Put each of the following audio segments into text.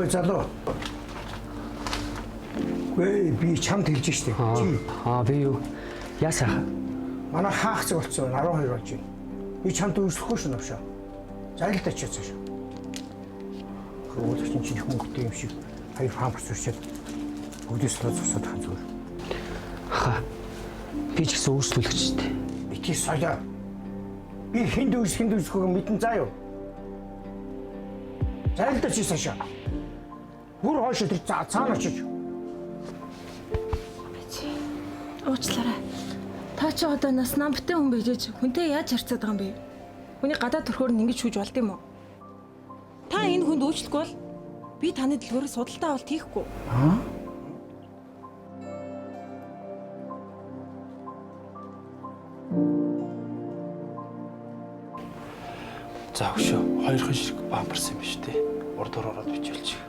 Ой залуу. Гүй би чамд хэлж штэ. Чи. Би юу? Яасаа. Манай хаах цаг болцсон 12 болж байна. Би чамд үйлчлэхгүй шүү навшаа. Зарилтаа чи цааш. Хөөж чинь хөнгөтэй юм шиг хоёр памперс үрчээд бүгдээс л цусаад хан зүгээр. Ха. Би ч гэсэн үйлчлүүлэгчтэй. Ити соёо. Би хинд үйлчлэхийг мэдэн заа юу? Зарилтаа чи цаашаа. Бүр хойшоо тэр цаана очиж. Уучлаарай. Та чи одоо нас намтай хүн бийж хүнтэй яаж харьцаад байгаа юм бэ? Хүний гадаад төрхөөр нь ингэж шүүж болд юм уу? Та энэ хүнд уучлахгүй бол би таны дэлгүүрээр судалтай авалт хийхгүй. За өшөө хоёрхан шиг памперс юм биш үү? Урд ороод бичүүлчих.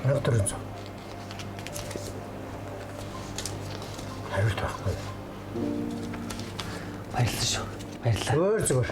Нэрдэрэн зав. Хариулт байхгүй. Баярлалаа шүү. Баярлалаа. Зүгээр зүгээр.